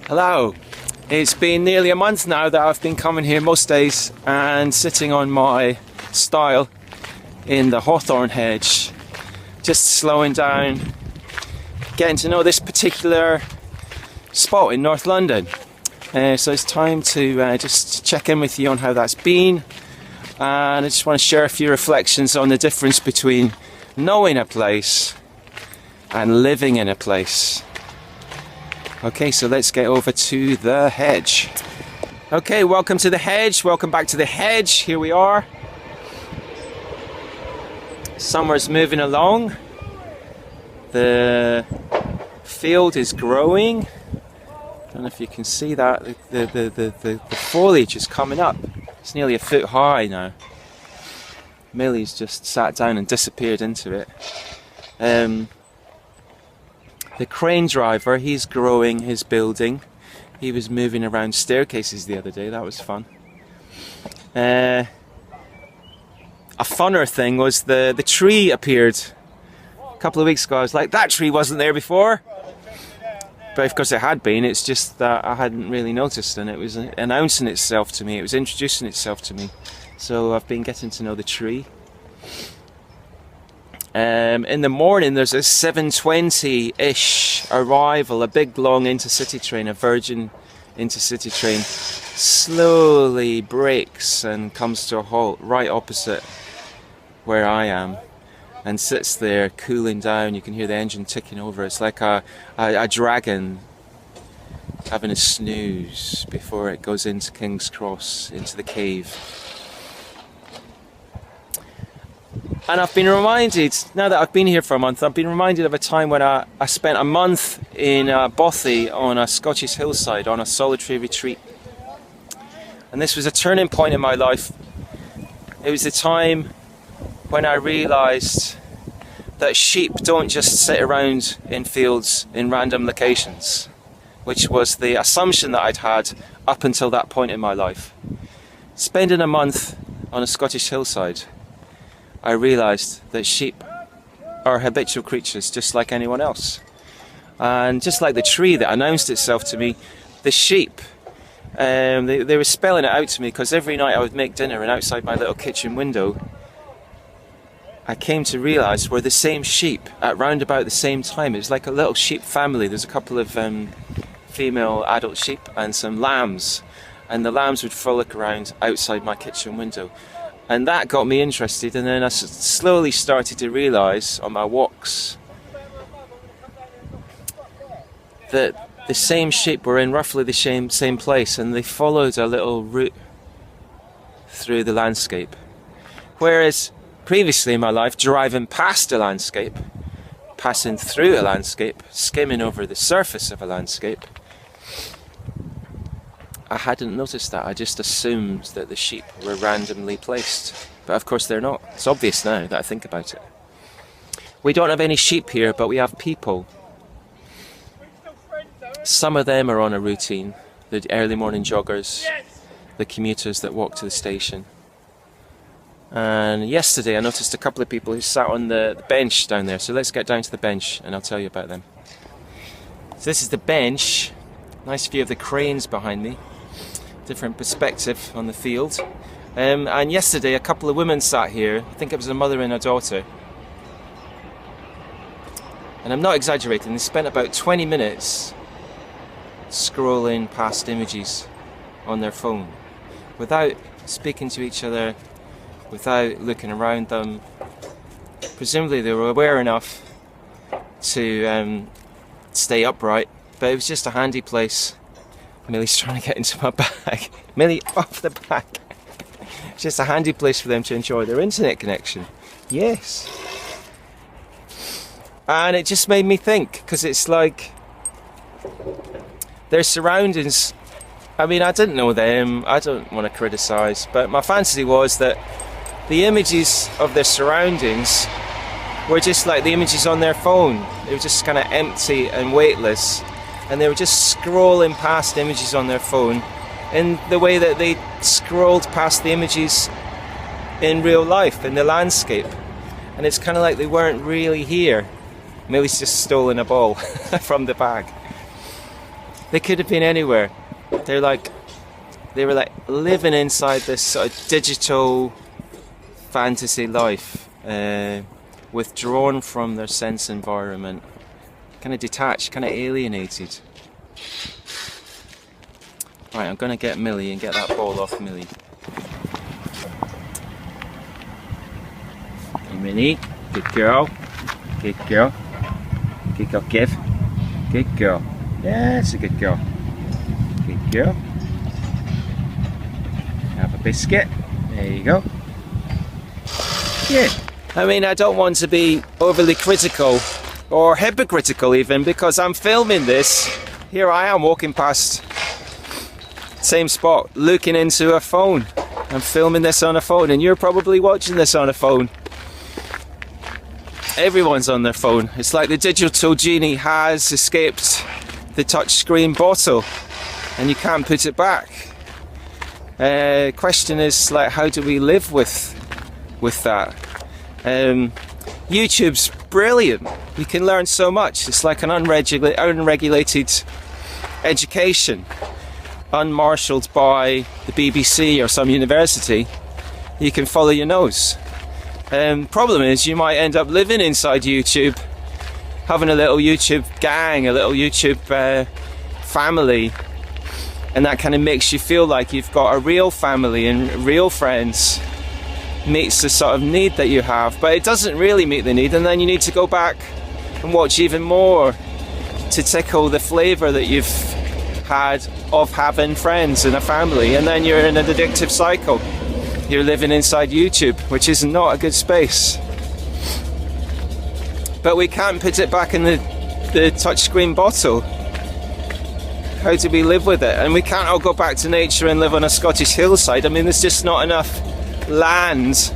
Hello. It's been nearly a month now that I've been coming here most days and sitting on my stile in the Hawthorn Hedge, just slowing down, getting to know this particular spot in North London. So it's time to just check in with you on how that's been, and I just want to share a few reflections on the difference between knowing a place and living in a place. Okay, so let's get over to the hedge. Okay, welcome to the hedge, welcome back to the hedge. Here we are. Summer's moving along. The field is growing. I don't know if you can see that. The foliage is coming up. It's nearly a foot high now. Millie's just sat down and disappeared into it. The crane driver, he's growing his building. He was moving around staircases the other day, that was fun. A funner thing was the tree appeared a couple of weeks ago. I was like, that tree wasn't there before. But of course it had been, it's just that I hadn't really noticed, and it was announcing itself to me, it was introducing itself to me. So I've been getting to know the tree. In the morning there's a 7:20-ish arrival, a big long intercity train, a Virgin intercity train, slowly brakes and comes to a halt right opposite where I am and sits there cooling down. You can hear the engine ticking over. It's like a dragon having a snooze before it goes into King's Cross, into the cave. And I've been reminded, now that I've been here for a month, I've been reminded of a time when I spent a month in Bothy on a Scottish hillside on a solitary retreat. And this was a turning point in my life. It was the time when I realised that sheep don't just sit around in fields in random locations, which was the assumption that I'd had up until that point in my life. Spending a month on a Scottish hillside, I realised that sheep are habitual creatures just like anyone else. And just like the tree that announced itself to me, the sheep, they were spelling it out to me, because every night I would make dinner and outside my little kitchen window, I came to realise were the same sheep at round about the same time. It was like a little sheep family. There's a couple of female adult sheep and some lambs, and the lambs would frolic around outside my kitchen window. And that got me interested, and then I slowly started to realise on my walks that the same sheep were in roughly the same place, and they followed a little route through the landscape. Whereas previously in my life, driving past a landscape, passing through a landscape, skimming over the surface of a landscape, I hadn't noticed that. I just assumed that the sheep were randomly placed. But of course they're not. It's obvious now that I think about it. We don't have any sheep here, but we have people. Some of them are on a routine. The early morning joggers, the commuters that walk to the station. And yesterday I noticed a couple of people who sat on the bench down there. So let's get down to the bench and I'll tell you about them. So this is the bench. Nice view of the cranes behind me. Different perspective on the field. And yesterday a couple of women sat here. I think it was a mother and a daughter. And I'm not exaggerating, they spent about 20 minutes scrolling past images on their phone without speaking to each other, without looking around them. Presumably they were aware enough to stay upright, but it was just a handy place. Millie's trying to get into my bag. Millie, off the back. It's just a handy place for them to enjoy their internet connection. Yes. And it just made me think, because it's like their surroundings. I mean, I didn't know them, I don't want to criticise, but my fantasy was that the images of their surroundings were just like the images on their phone. They were just kind of empty and weightless, and they were just scrolling past images on their phone in the way that they scrolled past the images in real life, in the landscape. And it's kind of like they weren't really here. Millie's just stolen a ball from the bag. They could have been anywhere. They were like living inside this sort of digital fantasy life, withdrawn from their sense environment, kind of detached, kind of alienated. Right, I'm gonna get Millie and get that ball off Millie. Hey Millie, good girl, good girl, good girl, give, good girl. Yeah, it's a good girl, good girl. Have a biscuit. There you go. Yeah. I mean, I don't want to be overly critical or hypocritical even, because I'm filming this. Here I am walking past same spot, looking into a phone. I'm filming this on a phone, and you're probably watching this on a phone. Everyone's on their phone. It's like the digital genie has escaped the touchscreen bottle, and you can't put it back. Question is, like, how do we live with that? YouTube's brilliant. You can learn so much. It's like an unregulated education, unmarshalled by the BBC or some university. You can follow your nose. Problem is, you might end up living inside YouTube, having a little YouTube gang, a little YouTube family, and that kind of makes you feel like you've got a real family and real friends. Meets the sort of need that you have, but it doesn't really meet the need, and then you need to go back and watch even more to tickle the flavour that you've had of having friends and a family, and then you're in an addictive cycle. You're living inside YouTube, which is not a good space. But we can't put it back in the touchscreen bottle. How do we live with it? And we can't all go back to nature and live on a Scottish hillside. I mean, there's just not enough land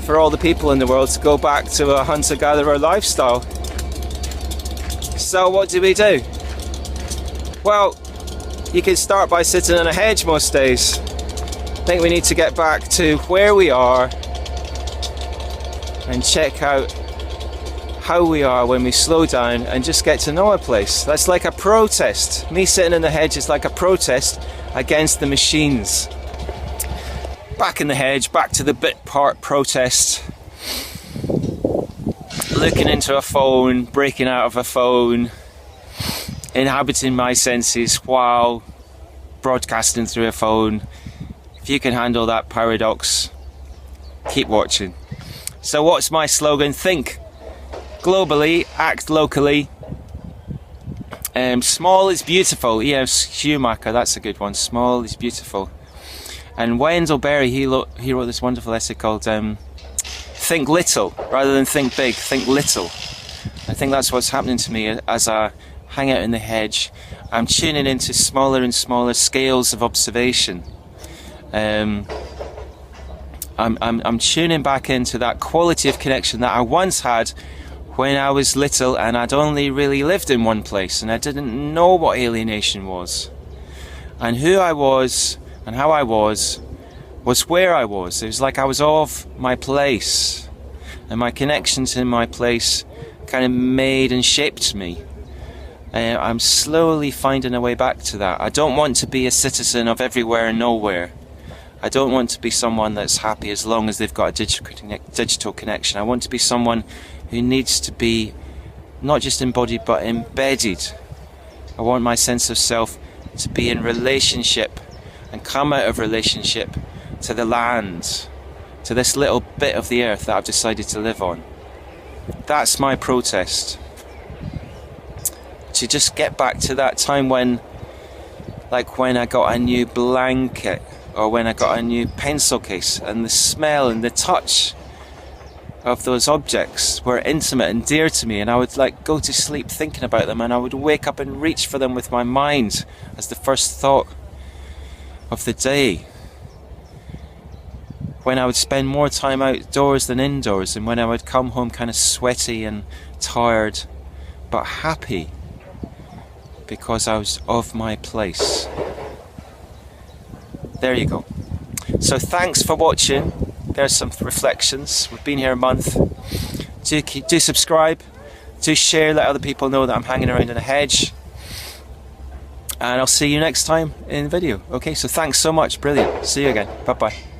for all the people in the world to go back to a hunter-gatherer lifestyle. So what do we do? Well, you can start by sitting on a hedge most days. I think we need to get back to where we are and check out how we are when we slow down and just get to know a place. That's like a protest. Me sitting in the hedge is like a protest against the machines. Back in the hedge, back to the bit part protest. Looking into a phone, breaking out of a phone, inhabiting my senses while broadcasting through a phone. If you can handle that paradox, keep watching. So what's my slogan? Think globally, act locally. Small is beautiful. E.F. Schumacher, that's a good one. Small is beautiful. And Wendell Berry, he wrote this wonderful essay called Think Little, rather than think big, think little. I think that's what's happening to me as I hang out in the hedge. I'm tuning into smaller and smaller scales of observation. I'm tuning back into that quality of connection that I once had when I was little and I'd only really lived in one place and I didn't know what alienation was. And who I was and how I was where I was. It was like I was off my place, and my connection to my place kind of made and shaped me. I'm slowly finding a way back to that. I don't want to be a citizen of everywhere and nowhere. I don't want to be someone that's happy as long as they've got a digital connection. I want to be someone who needs to be not just embodied but embedded. I want my sense of self to be in relationship and come out of relationship to the land, to this little bit of the earth that I've decided to live on. That's my protest. To just get back to that time when I got a new blanket, or when I got a new pencil case, and the smell and the touch of those objects were intimate and dear to me, and I would go to sleep thinking about them, and I would wake up and reach for them with my mind as the first thought of the day. When I would spend more time outdoors than indoors, and when I would come home kind of sweaty and tired but happy because I was of my place. There you go. So thanks for watching. There's some reflections. We've been here a month. Do subscribe, do share, let other people know that I'm hanging around in a hedge. and I'll see you next time in video. Okay, so thanks so much. Brilliant. See you again. Bye bye.